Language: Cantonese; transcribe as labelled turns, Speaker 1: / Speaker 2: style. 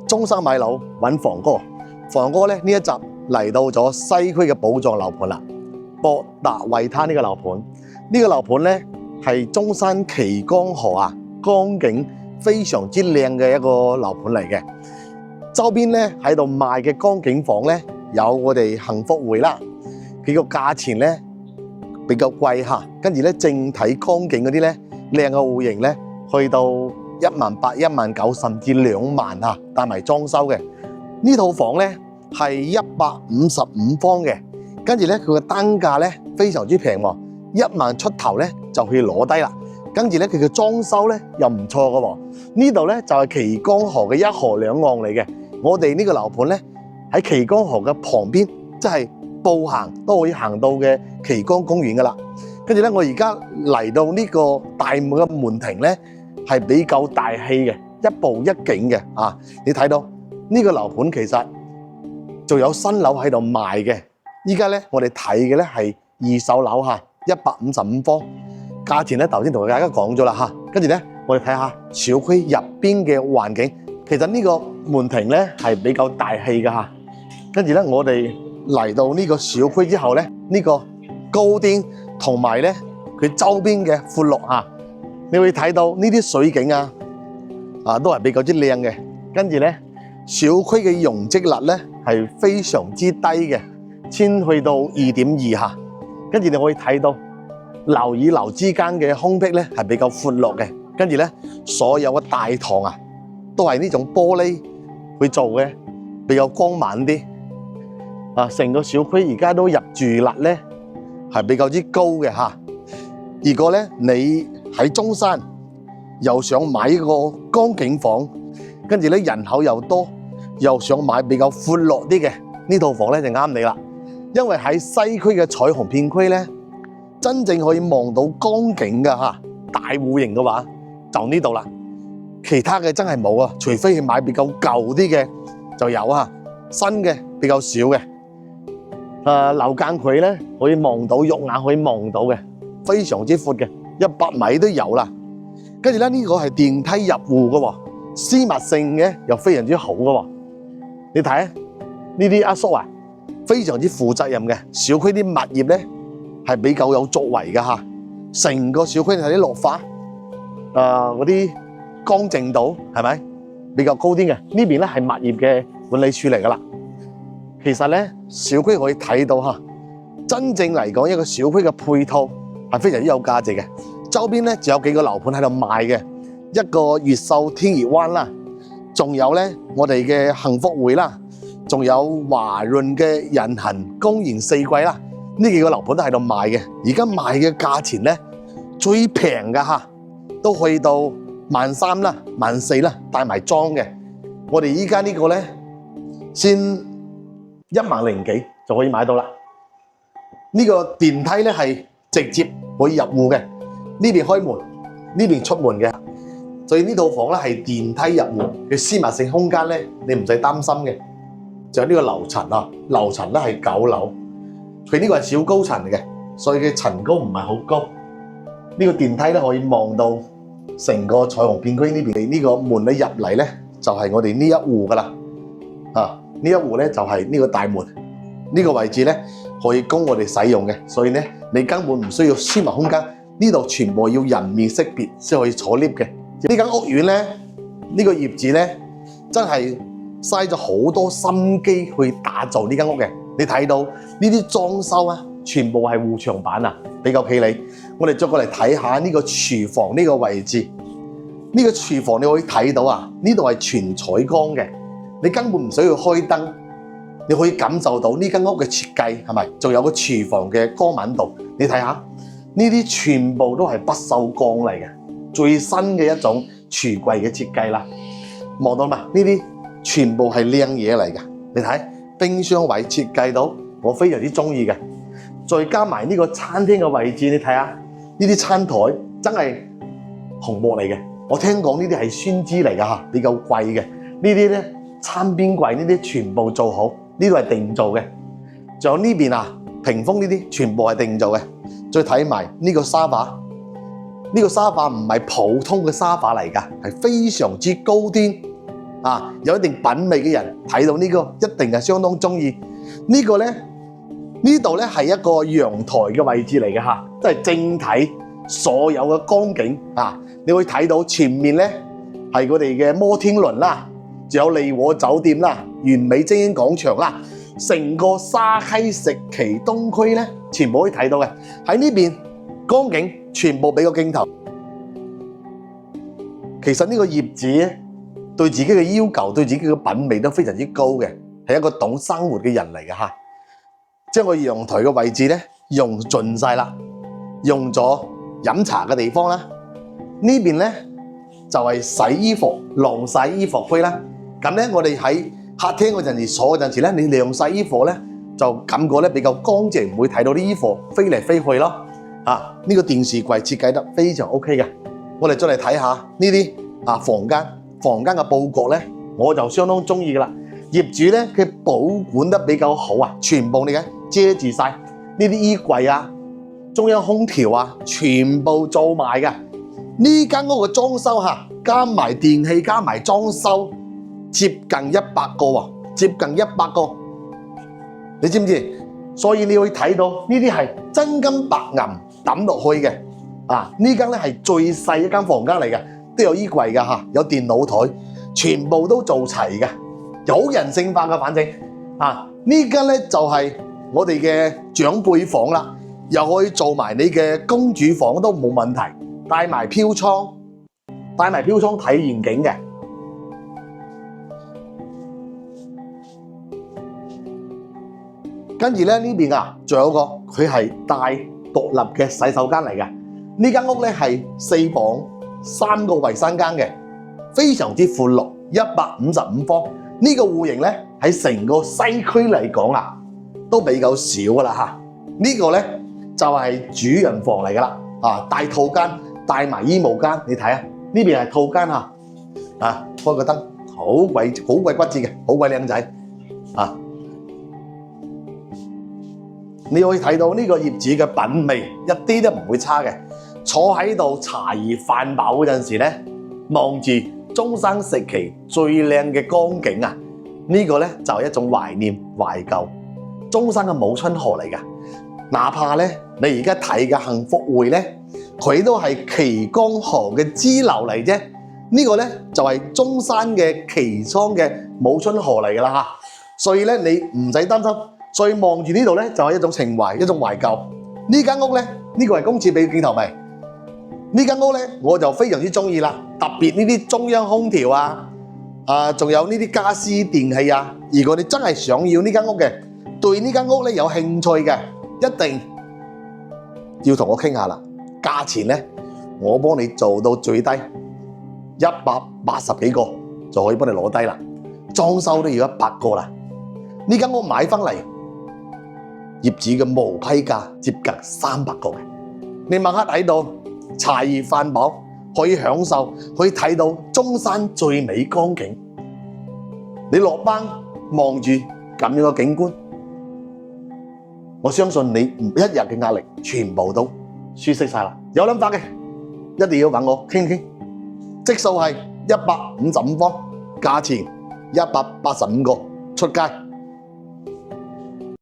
Speaker 1: 中山買樓揾房哥，房哥咧呢一集嚟到咗西區嘅寶藏樓盤啦，博達維他呢個樓盤。呢個樓盤咧係中山旗江河啊，江景非常之靚嘅一個樓盤嚟嘅。周邊咧喺度賣嘅江景房咧，有我哋幸福會啦，佢個價錢咧比較貴嚇，跟住咧正體江景嗰啲咧靚嘅戶型咧，去到18000、19000甚至2萬嚇，帶埋裝修嘅。呢套房咧係155方嘅，跟住咧佢個單價咧非常之平喎，1萬出頭咧就可以攞低啦。跟住咧佢嘅裝修咧又唔錯嘅喎。呢度咧就係旗江河嘅一河兩岸嚟嘅。我哋呢個樓盤咧喺旗江河嘅旁邊，即係步行都可以行到嘅旗江公園噶啦。跟住咧我而家嚟到呢個大門嘅門庭咧係比較大氣嘅，一步一景嘅啊！你睇到呢個樓盤其實仲有新樓喺度賣嘅。依家咧我哋睇嘅咧係二手樓嚇，155方，價錢咧頭先同大家講咗啦嚇。跟住咧我哋睇下小區入邊嘅環境，其實呢個門庭咧係比較大氣嘅嚇。跟住咧我哋嚟到呢個小區之後咧，呢個高啲同埋咧佢周邊嘅闊落嚇，你會睇到呢啲水景啊都係比較之靚嘅。跟住咧小區嘅容積率咧係非常之低嘅，先去到2.2嚇。跟住你可以睇到樓與樓之間嘅空隙咧係比較闊落嘅。跟住咧所有嘅大堂啊都係呢種玻璃去做嘅，比較光猛啲。成個小區而家都入住率咧係比較之高嘅嚇。如果咧你喺中山又想買一個江景房，跟住咧人口又多，又想買比較闊落啲嘅呢套房咧就啱你啦。因為喺西區嘅彩虹片區咧，真正可以望到江景嘅嚇，大戶型嘅話就呢度啦。其他嘅真係冇啊，除非係買比較舊啲嘅就有啊，新嘅比較少嘅。樓間距咧可以望到，肉眼可以望到嘅，非常之闊嘅，100米都有啦。跟住咧呢個係電梯入戶嘅喎，私密性嘅又非常之好嘅喎。你睇呢啲阿叔啊，非常之負責任嘅。小區啲物業咧係比較有作為嘅嚇，成個小區睇啲綠化，嗰啲乾淨度係咪比較高啲嘅？呢邊咧係物業嘅管理處嚟噶啦。其實咧小區可以睇到嚇，真正嚟講一個小區嘅配套係非常之有價值嘅。周邊咧仲有幾個樓盤喺度賣嘅，一個越秀天怡灣啦，仲有咧我哋嘅幸福會啦，仲有華潤嘅人行公園四季啦，呢幾個樓盤都喺度賣嘅。而家賣嘅價錢咧最平嘅嚇，都去到13000啦、14000啦，帶埋裝嘅。我哋依家呢個咧先10000幾就可以買到啦。呢個電梯咧係直接可以入戶嘅，呢邊開門，呢邊出門嘅。所以呢套房咧係電梯入戶嘅私密性空間咧，你唔使擔心嘅。仲有呢個樓層啊，樓層咧係9樓，佢呢個係小高層嚟嘅，所以佢層高唔係好高。呢個電梯咧可以望到成個彩虹片區呢邊。呢個門你入嚟咧就係我哋呢一戶噶啦。呢一戶咧就係呢個大門，呢個位置咧可以供我哋使用嘅，所以咧你根本唔需要私密空間，呢度全部要人面識別先可以坐 lift 嘅。呢間屋苑咧，呢個業主咧真係嘥咗好多心機去打造呢間屋嘅。你睇到呢啲裝修啊，全部係護牆板啊，比較企理。我哋再過嚟睇下呢個廚房呢個位置，呢個廚房你可以睇到啊，呢度係全採光嘅。你根本唔需要開燈，你可以感受到呢間屋嘅設計係咪？仲有個廚房嘅光敏度，你睇下呢啲全部都係不鏽鋼嚟嘅，最新嘅一種櫥櫃嘅設計啦。望到嘛？呢啲全部係靚嘢嚟嘅。你睇冰箱位設計到，我非常之中意嘅。再加埋呢個餐廳嘅位置，你睇下呢啲餐台真係紅木嚟嘅。我聽講呢啲係酸枝嚟㗎嚇，比較貴嘅。呢啲咧。餐邊櫃呢啲全部做好，呢度係定做嘅。仲有呢邊啊，屏風呢啲全部係定做嘅。再睇埋呢個沙發，呢個沙發唔係普通嘅沙發嚟㗎，係非常之高端有一定品味嘅人睇到呢個一定係相當中意。呢個咧，呢度咧係一個陽台嘅位置嚟嘅嚇，即係正體所有嘅光景你會睇到前面咧係我哋嘅摩天輪啦，仲有利和酒店啦、完美精英廣場啦，成個沙溪石岐東區咧全部可以睇到嘅。喺呢邊光景全部俾個鏡頭。其實呢個業主咧對自己嘅要求、對自己嘅品味都非常之高嘅，係一個懂生活嘅人嚟嘅嚇。將個陽台嘅位置咧用盡晒啦，用咗飲茶嘅地方啦。呢邊咧就係洗衣服、晾曬衣服區啦。咁咧我哋喺客廳嗰陣時坐嗰陣時咧，你晾曬衣服咧就感覺咧比較乾淨，唔會睇到啲衣服飛嚟飛去咯。呢個電視櫃設計得非常 OK 嘅。我哋再嚟睇下呢啲房間嘅佈局咧，我就相當中意噶啦。業主咧佢保管得比較好全部你睇遮住晒呢啲衣櫃中央空調全部做埋嘅。呢間屋嘅裝修加埋電器加埋裝修接近100個喎，接近100個，你知唔知？所以你會睇到呢啲係真金白銀抌落去嘅。呢間咧係最細一間房間嚟嘅，都有衣櫃嘅有電腦台，全部都做齊嘅，有人性化嘅。反正呢間咧就係我哋嘅長輩房啦，又可以做埋你嘅公主房都冇問題，帶埋飄窗睇遠景嘅。跟住咧呢邊仲有個佢係帶獨立嘅洗手間嚟嘅。呢間屋咧係4房3個衛生間嘅，非常之寬落，155方。呢個戶型咧喺成個西區嚟講都比較少噶啦。呢個咧就係主人房嚟噶啦，大套間帶埋衣帽間。你睇下呢邊係套間開個燈，好鬼骨緻嘅，好鬼靚仔你可以睇到呢個業主嘅品味一啲都唔會差嘅。坐喺度茶餘飯飽嗰陣時咧，望住中山石岐最靚嘅光景呢個咧就係一種懷念懷舊。中山嘅母親河嚟㗎，哪怕咧你而家睇嘅幸福會咧，佢都係岐江河嘅支流嚟啫。呢個咧就係中山嘅岐倉嘅母親河嚟㗎啦。所以咧你唔使擔心。所以望住呢度咧就係一種情懷，一種懷舊。呢間屋咧呢個係公廁俾鏡頭未？呢間屋咧我就非常之中意啦，特別呢啲中央空調仲有呢啲家私電器如果你真係想要呢間屋嘅，對呢間屋咧有興趣嘅，一定要同我傾下啦。價錢咧我幫你做到最低，180幾個就可以幫你攞低啦。裝修都要100個啦。呢間屋買翻嚟，業主嘅無批價接近300個嘅。你晚黑喺度茶餘飯飽，可以享受，可以睇到中山最美光景。你落班望住咁樣嘅景觀，我相信你一日嘅壓力全部都舒適晒啦。有諗法嘅一定要揾我傾傾，即數係155方，價錢185個，出街。